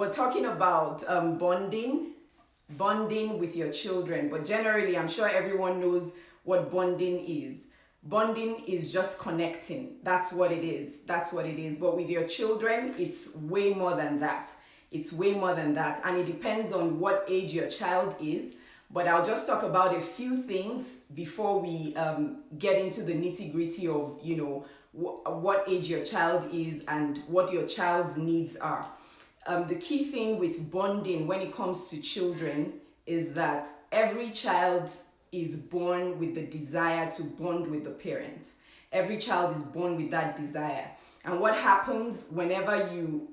we're talking about bonding with your children, but generally, I'm sure everyone knows what bonding is. Bonding is just connecting. That's what it is. That's what it is. But with your children, it's way more than that. It's way more than that. And it depends on what age your child is. But I'll just talk about a few things before we get into the nitty-gritty of, what age your child is and what your child's needs are. The key thing with bonding when it comes to children is that every child is born with the desire to bond with the parent. Every child is born with that desire. And what happens whenever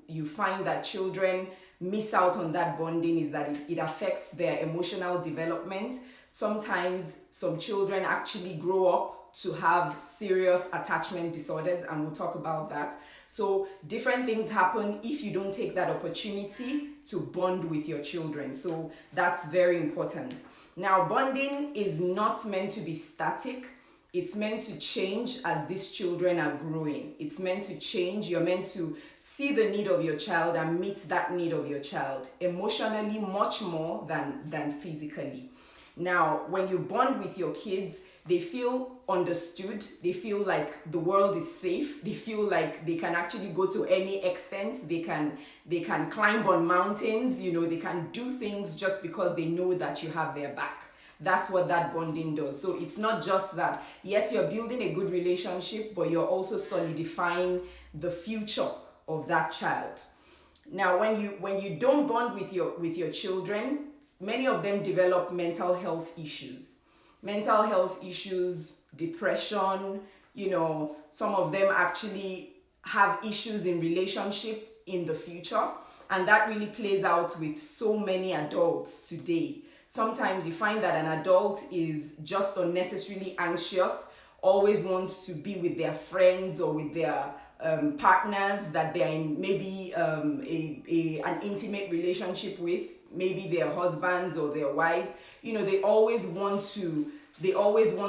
you find that children miss out on that bonding is that it affects their emotional development. Sometimes some children actually grow up to have serious attachment disorders, and we'll talk about that. So different things happen if you don't take that opportunity to bond with your children. So that's very important. Now, bonding is not meant to be static. It's meant to change as these children are growing. It's meant to change. You're meant to see the need of your child and meet that need of your child emotionally much more than physically. Now, when you bond with your kids, they feel understood. They feel like the world is safe. They feel like they can actually go to any extent. They can climb on mountains. They can do things just because they know that you have their back. That's what that bonding does. So it's not just that, yes, you're building a good relationship, but you're also solidifying the future of that child. Now, when you don't bond with your children, many of them develop mental health issues. Mental health issues, depression, some of them actually have issues in relationship in the future. And that really plays out with so many adults today. Sometimes you find that an adult is just unnecessarily anxious, always wants to be with their friends or with their partners that they're in maybe an intimate relationship with, maybe their husbands or their wives. They always want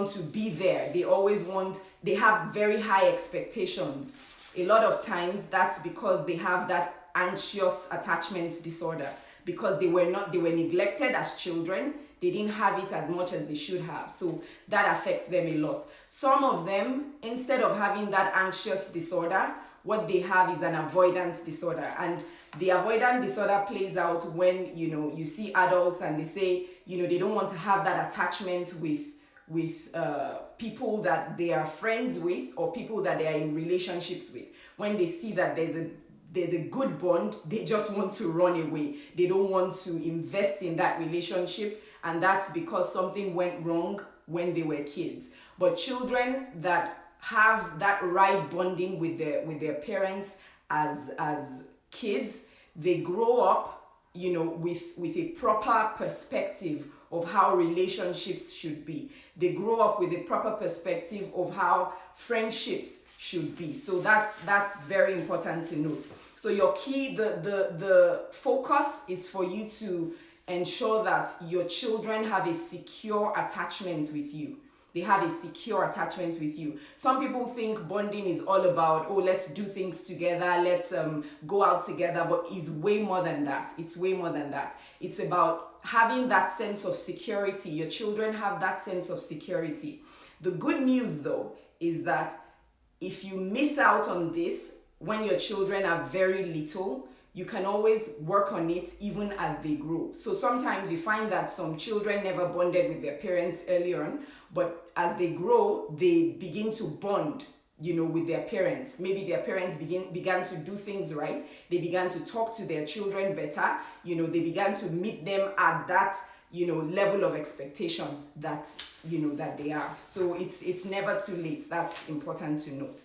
to be there. They have very high expectations. A lot of times that's because they have that anxious attachment disorder, because they were neglected as children. They didn't have it as much as they should have. So that affects them a lot. Some of them, instead of having that anxious disorder, what they have is an avoidance disorder. And the avoidance disorder plays out when, you see adults and they say, they don't want to have that attachment with people that they are friends with or people that they are in relationships with. When they see that there's a good bond, they just want to run away. They don't want to invest in that relationship, and that's because something went wrong when they were kids. But children that have that right bonding with their parents as kids, they grow up, with a proper perspective of how relationships should be. They grow up with a proper perspective of how friendships should be. So that's very important to note. So your key, the focus is for you to ensure that your children have a secure attachment with you. They have a secure attachment with you. Some people think bonding is all about, let's do things together, let's go out together, but it's way more than that. It's way more than that. It's about having that sense of security. Your children have that sense of security. The good news, though, is that if you miss out on this when your children are very little, you can always work on it even as they grow. So sometimes you find that some children never bonded with their parents early on, but as they grow, they begin to bond, with their parents. Maybe their parents began to do things right. They began to talk to their children better. They began to meet them at that, level of expectation that, that they are. So it's never too late. That's important to note.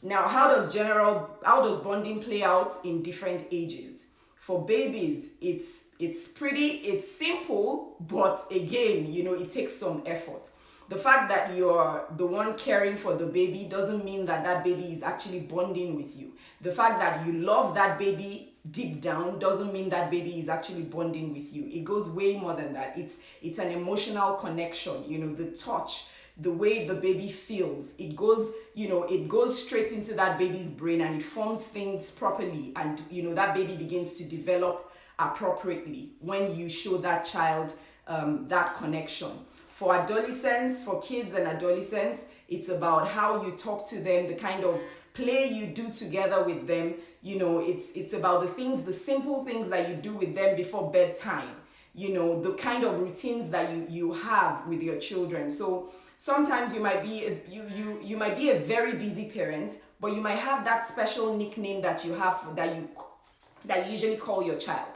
Now, how does bonding play out in different ages? For babies, it's simple, but again, it takes some effort. The fact that you're the one caring for the baby doesn't mean that baby is actually bonding with you. The fact that you love that baby deep down doesn't mean that baby is actually bonding with you. It goes way more than that. It's an emotional connection, the touch, the way the baby feels. It goes, it goes straight into that baby's brain and it forms things properly, and that baby begins to develop appropriately when you show that child that connection. For adolescents, for kids and adolescents, it's about how you talk to them, the kind of play you do together with them. It's about the simple things that you do with them before bedtime. The kind of routines that you have with your children. So sometimes you might be you might be a very busy parent, but you might have that special nickname that you have that you usually call your child.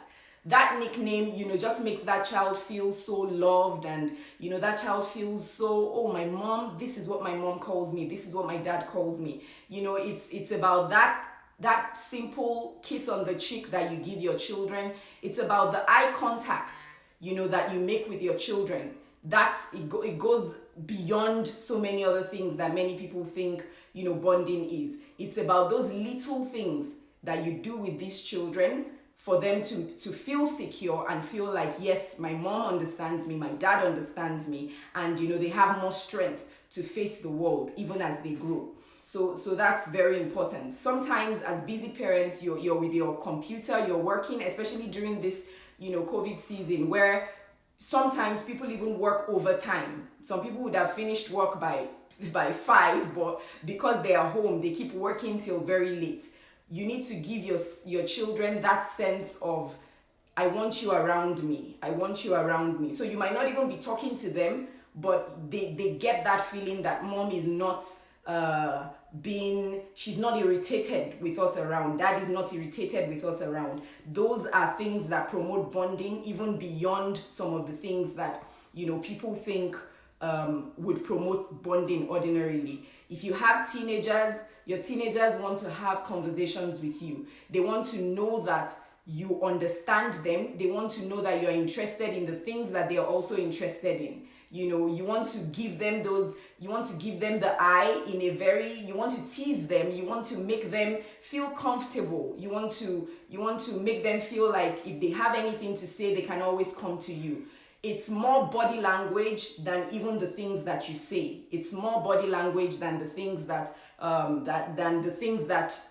That nickname, just makes that child feel so loved, and that child feels so, oh, my mom, this is what my mom calls me, this is what my dad calls me. It's about that simple kiss on the cheek that you give your children. It's about the eye contact that you make with your children. It goes beyond so many other things that many people think bonding is. It's about those little things that you do with these children for them to feel secure and feel like, yes, my mom understands me, my dad understands me, and they have more strength to face the world even as they grow. So that's very important. Sometimes as busy parents, you're with your computer, you're working, especially during this COVID season, where sometimes people even work overtime. Some people would have finished work by 5, but because they are home, they keep working till very late. You need to give your children that sense of, I want you around me. I want you around me. So you might not even be talking to them, but they get that feeling that mom is not she's not irritated with us around. Dad is not irritated with us around. Those are things that promote bonding, even beyond some of the things that people think would promote bonding ordinarily. If you have teenagers, your teenagers want to have conversations with you. They want to know that you understand them. They want to know that you're interested in the things that they're also interested in. You want to give them the eye in a very, you want to tease them, you want to make them feel comfortable. You want to make them feel like if they have anything to say, they can always come to you. It's more body language than even the things that you say. It's more body language than the things that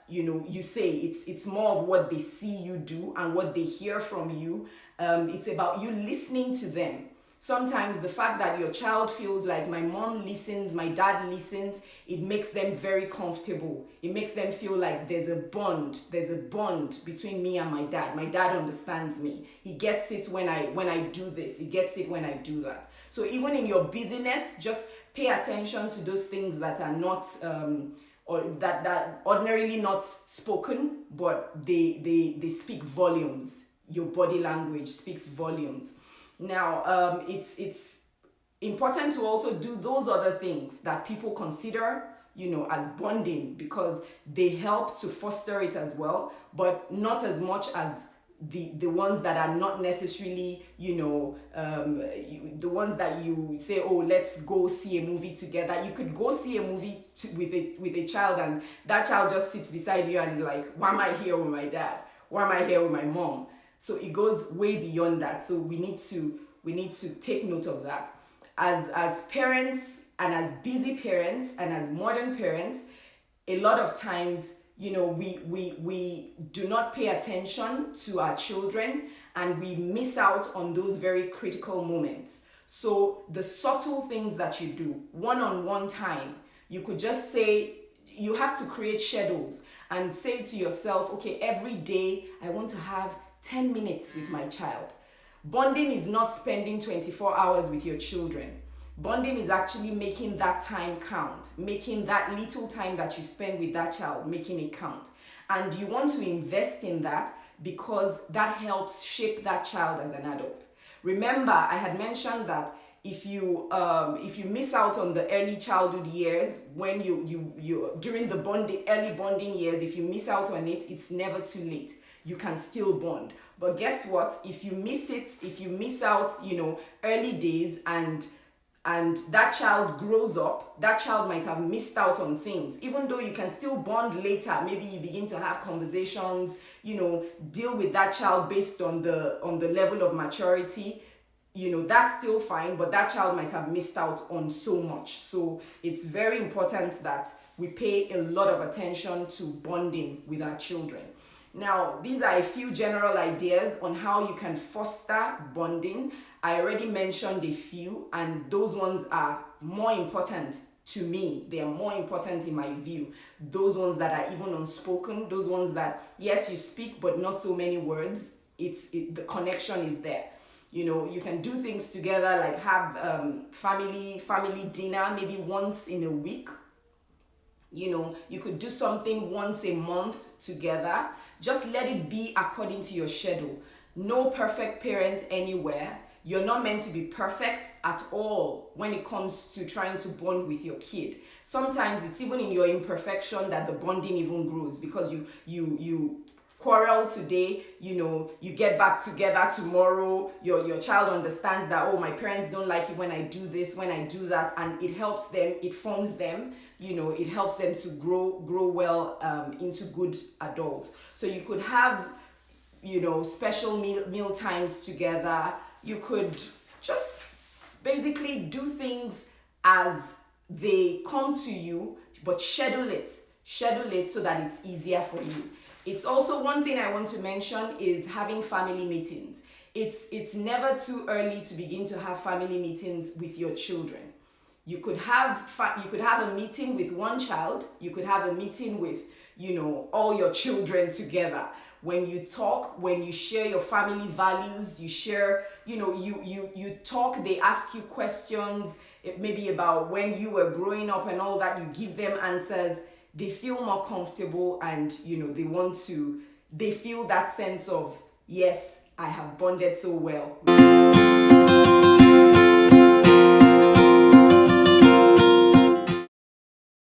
you say. It's more of what they see you do and what they hear from you. It's about you listening to them. Sometimes the fact that your child feels like my mom listens, my dad listens, it makes them very comfortable. It makes them feel like there's a bond between me and my dad. My dad understands me. He gets it when I do this. He gets it when I do that. So even in your busyness, just pay attention to those things that are not or that ordinarily not spoken, but they speak volumes. Your body language speaks volumes. Now, it's important to also do those other things that people consider, as bonding, because they help to foster it as well, but not as much as the ones that are not necessarily, the ones that you say, oh, let's go see a movie together. You could go see a movie with a child, and that child just sits beside you and is like, why am I here with my dad? Why am I here with my mom? So it goes way beyond that. So we need to take note of that. As parents and as busy parents and as modern parents, a lot of times, we do not pay attention to our children and we miss out on those very critical moments. So the subtle things that you do, one-on-one time, you could just say, you have to create schedules and say to yourself, okay, every day I want to have 10 minutes with my child. Bonding is not spending 24 hours with your children. Bonding is actually making that time count, making that little time that you spend with that child, making it count. And you want to invest in that because that helps shape that child as an adult. Remember, I had mentioned that if you miss out on the early childhood years, when you during the early bonding years, if you miss out on it, it's never too late. You can still bond. But guess what? If you miss out, early days and that child grows up, that child might have missed out on things. Even though you can still bond later, maybe you begin to have conversations, deal with that child based on the level of maturity. that's still fine, but that child might have missed out on so much. So it's very important that we pay a lot of attention to bonding with our children. Now, these are a few general ideas on how you can foster bonding. I already mentioned a few, and those ones are more important to me. They are more important in my view. Those ones that are even unspoken, those ones that, yes, you speak, but not so many words. The connection is there. You can do things together, like have family dinner maybe once in a week. You could do something once a month together. Just let it be according to your schedule. No perfect parent anywhere. You're not meant to be perfect at all when it comes to trying to bond with your kid. Sometimes it's even in your imperfection that the bonding even grows, because you quarrel today, you get back together tomorrow, your child understands that, oh, my parents don't like it when I do this, when I do that, and it helps them, it forms them, it helps them to grow well into good adults. So you could have special meal times together. You could just basically do things as they come to you, but schedule it so that it's easier for you. It's also one thing I want to mention is having family meetings. It's never too early to begin to have family meetings with your children. You could have a meeting with one child. You could have a meeting with all your children together. When you talk, when you share your family values, you share, you talk, they ask you questions, maybe about when you were growing up and all that, you give them answers. They feel more comfortable, and they feel that sense of, yes, I have bonded so well.